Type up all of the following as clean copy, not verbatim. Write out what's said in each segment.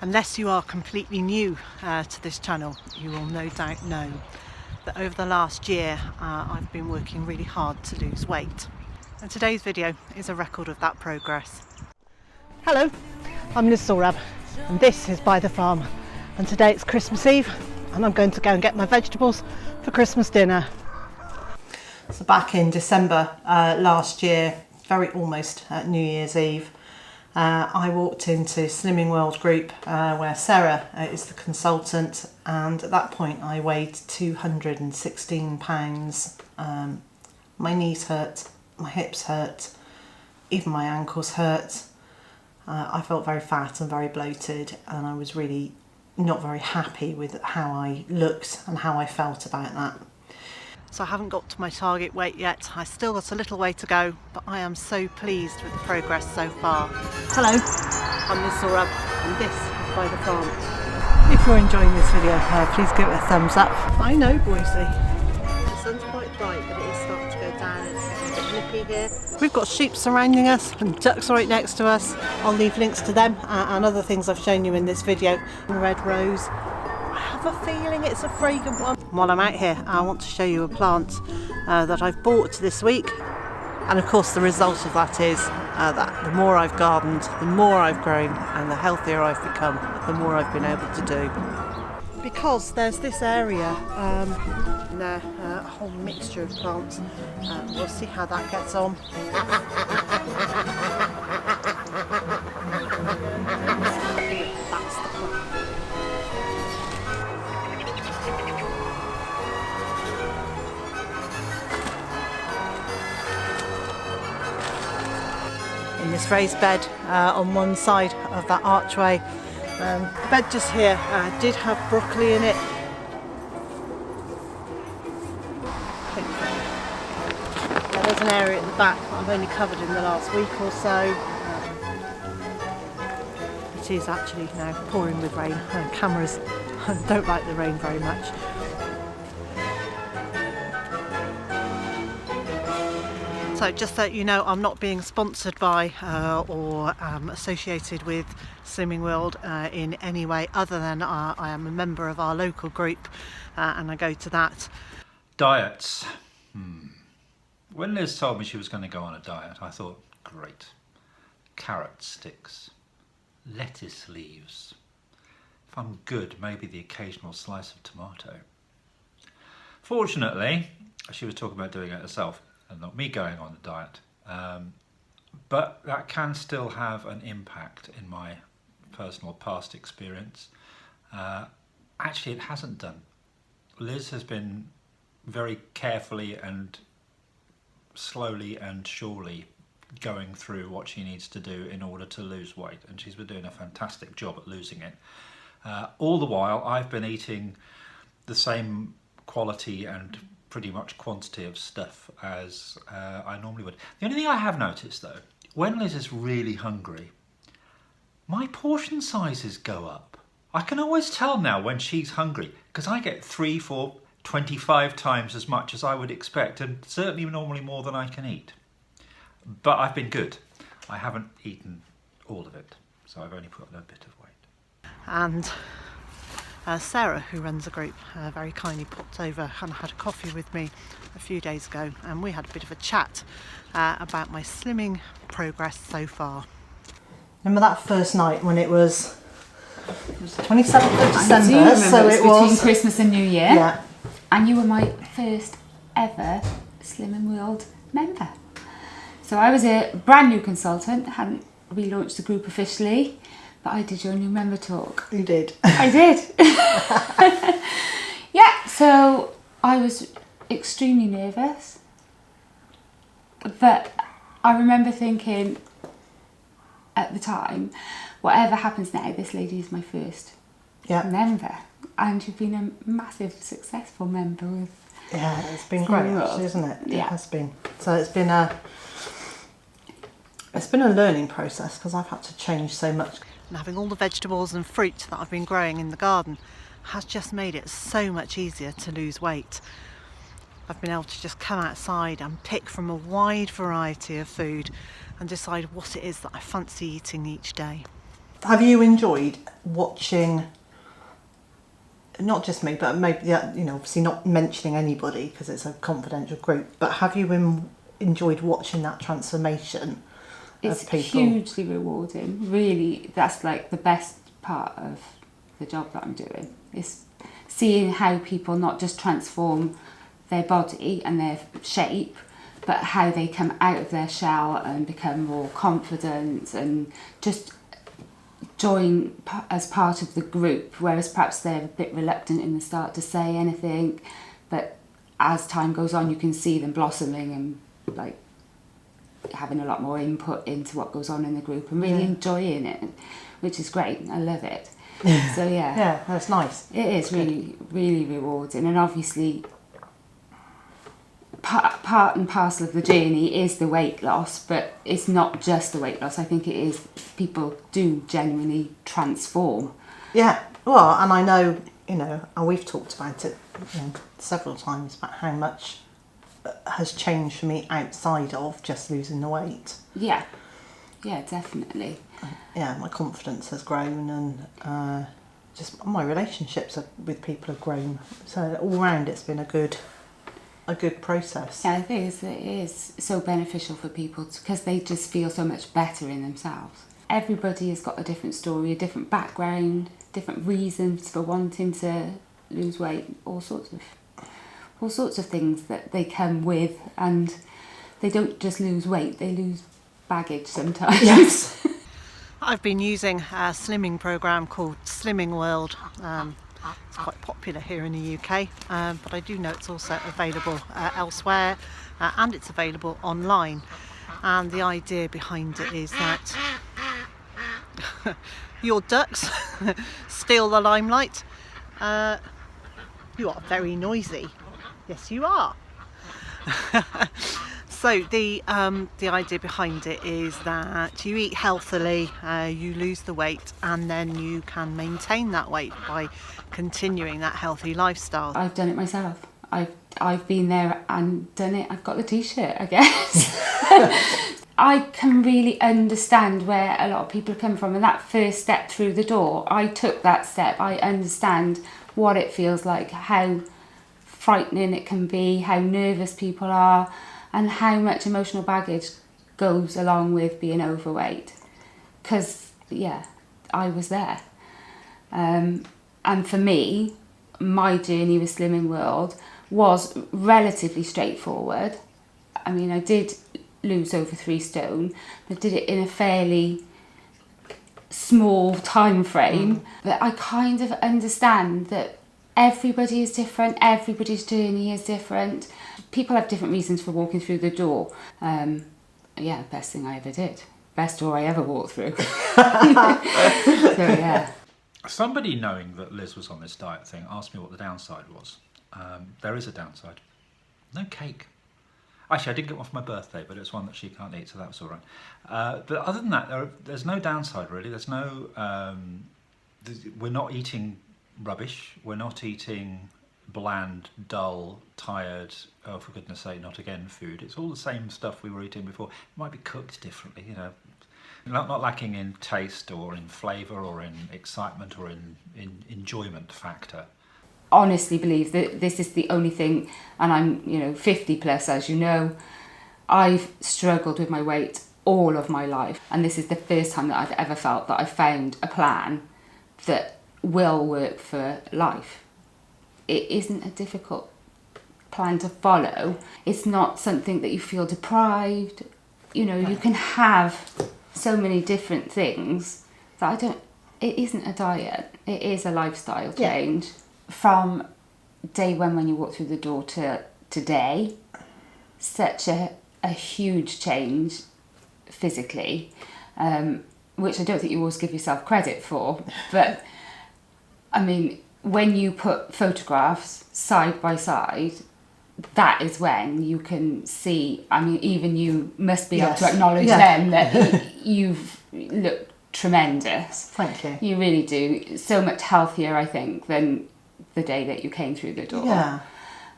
Unless you are completely new to this channel, you will no doubt know that over the last year I've been working really hard to lose weight. And today's video is a record of that progress. Hello, I'm Zorab and this is Byther Farm, and today it's Christmas Eve and I'm going to go and get my vegetables for Christmas dinner. So back in December last year, very almost at New Year's Eve, I walked into Slimming World group where Sarah is the consultant, and at that point I weighed 216 pounds. My knees hurt, my hips hurt, even my ankles hurt. I felt very fat and very bloated, and I was really not very happy with how I looked and how I felt about that. So I haven't got to my target weight yet. I still got a little way to go, but I am so pleased with the progress so far. Hello, I'm Zorab and this is Byther Farm. If you're enjoying this video, please give it a thumbs up. I know, Boise, the sun's quite bright, but it is starting to go down. It's getting a bit nippy here. We've got sheep surrounding us and ducks right next to us. I'll leave links to them and other things I've shown you in this video. Red rose. I have a feeling it's a fragrant one. While I'm out here, I want to show you a plant that I've bought this week, and of course the result of that is that the more I've gardened, the more I've grown, and the healthier I've become, the more I've been able to do. Because there's this area and a whole mixture of plants. We'll see how that gets on. That's the plant. In this raised bed on one side of that archway. The bed just here did have broccoli in it. Now, there's an area at the back that I've only covered in the last week or so. It is actually now pouring with rain. Cameras don't like the rain very much. So just so you know, I'm not being sponsored by or associated with Slimming World in any way other than I am a member of our local group and I go to that. Diets. When Liz told me she was going to go on a diet, I thought, great. Carrot sticks, lettuce leaves. If I'm good, maybe the occasional slice of tomato. Fortunately, she was talking about doing it herself and not me going on a diet, but that can still have an impact in my personal past experience. Actually, it hasn't done. Liz has been very carefully and slowly and surely going through what she needs to do in order to lose weight, and she's been doing a fantastic job at losing it. All the while I've been eating the same quality and pretty much quantity of stuff as I normally would. The only thing I have noticed though, when Liz is really hungry, my portion sizes go up. I can always tell now when she's hungry because I get 3, 4, 25 times as much as I would expect, and certainly normally more than I can eat. But I've been good. I haven't eaten all of it, so I've only put on a bit of weight. And Sarah, who runs the group, very kindly popped over and had a coffee with me a few days ago, and we had a bit of a chat about my slimming progress so far. Remember that first night when it was the 27th of December, so it was between Christmas and New Year. Yeah. And you were my first ever Slimming World member. So I was a brand new consultant, hadn't relaunched the group officially, but I did your new member talk. You did. I did. Yeah, so I was extremely nervous, but I remember thinking at the time, whatever happens now, this lady is my first member, and you've been a massive successful member with. Yeah, it's been great, actually, isn't it? Yeah. It has been. So it's been a learning process because I've had to change so much. And having all the vegetables and fruit that I've been growing in the garden has just made it so much easier to lose weight. I've been able to just come outside and pick from a wide variety of food and decide what it is that I fancy eating each day. Have you enjoyed watching, not just me, but maybe, obviously not mentioning anybody because it's a confidential group, but have you enjoyed watching that transformation It's of people? hugely rewarding. Really, that's like the best part of the job that I'm doing, is seeing how people not just transform their body and their shape, but how they come out of their shell and become more confident and just join as part of the group, whereas perhaps they're a bit reluctant in the start to say anything, but as time goes on you can see them blossoming and like having a lot more input into what goes on in the group and really enjoying it, which is great. I love it. So Yeah, that's nice. it is really, really rewarding, and obviously part and parcel of the journey is the weight loss, but it's not just the weight loss. I think it is, people do genuinely transform. Yeah, well, and I know, and we've talked about it several times, about how much has changed for me outside of just losing the weight. Yeah, definitely. Yeah, my confidence has grown, and just my relationships with people have grown. So all round, it's been a good process. Yeah, it is so beneficial for people because they just feel so much better in themselves. Everybody has got a different story, a different background, different reasons for wanting to lose weight, all sorts of things that they come with, and they don't just lose weight, they lose baggage sometimes. Yes. I've been using a slimming program called Slimming World. It's quite popular here in the UK, but I do know it's also available elsewhere, and it's available online. And the idea behind it is that your ducks steal the limelight. You are very noisy. Yes, you are. So the idea behind it is that you eat healthily, you lose the weight, and then you can maintain that weight by continuing that healthy lifestyle. I've done it myself. I've been there and done it. I've got the t-shirt, I guess. I can really understand where a lot of people come from, and that first step through the door, I took that step. I understand what it feels like, how frightening it can be, how nervous people are, and how much emotional baggage goes along with being overweight. Because, I was there. And for me, my journey with Slimming World was relatively straightforward. I mean, I did lose over 3 stone, but did it in a fairly small time frame. But I kind of understand that everybody is different, everybody's journey is different. People have different reasons for walking through the door. Best thing I ever did. Best door I ever walked through. Somebody, knowing that Liz was on this diet thing, asked me what the downside was. There is a downside. No cake. Actually, I did get one for my birthday, but it's one that she can't eat, so that was all right. But other than that, there's no downside, really. There's no... we're not eating rubbish. We're not eating bland, dull, tired, oh, for goodness sake, not again food. It's all the same stuff we were eating before. It might be cooked differently, not lacking in taste or in flavour or in excitement or in enjoyment factor. Honestly believe that this is the only thing, and I'm 50 plus, as you know. I've struggled with my weight all of my life, and this is the first time that I've ever felt that I found a plan that will work for life. It isn't a difficult plan to follow. It's not something that you feel deprived. You can have so many different things that it isn't a diet. It is a lifestyle change. From day one when you walk through the door to today, such a huge change physically, which I don't think you always give yourself credit for. But I mean, when you put photographs side by side, that is when you can see, I mean, even you must be able to acknowledge then that you've looked tremendous. Thank you. You really do. So much healthier, I think, than the day that you came through the door. Yeah.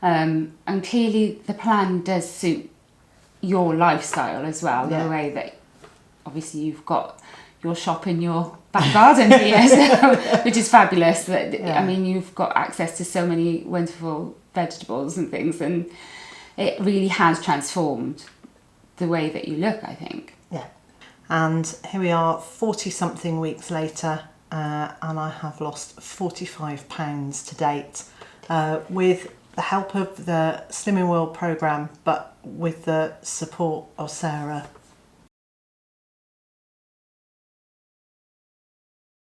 And clearly the plan does suit your lifestyle as well, in a way that obviously you've got your shop in your back garden here, so, which is fabulous. That Yeah. I mean, you've got access to so many wonderful vegetables and things, and it really has transformed the way that you look, I think. Yeah. And here we are 40 something weeks later, and I have lost 45 pounds to date, with the help of the Slimming World programme, but with the support of Sarah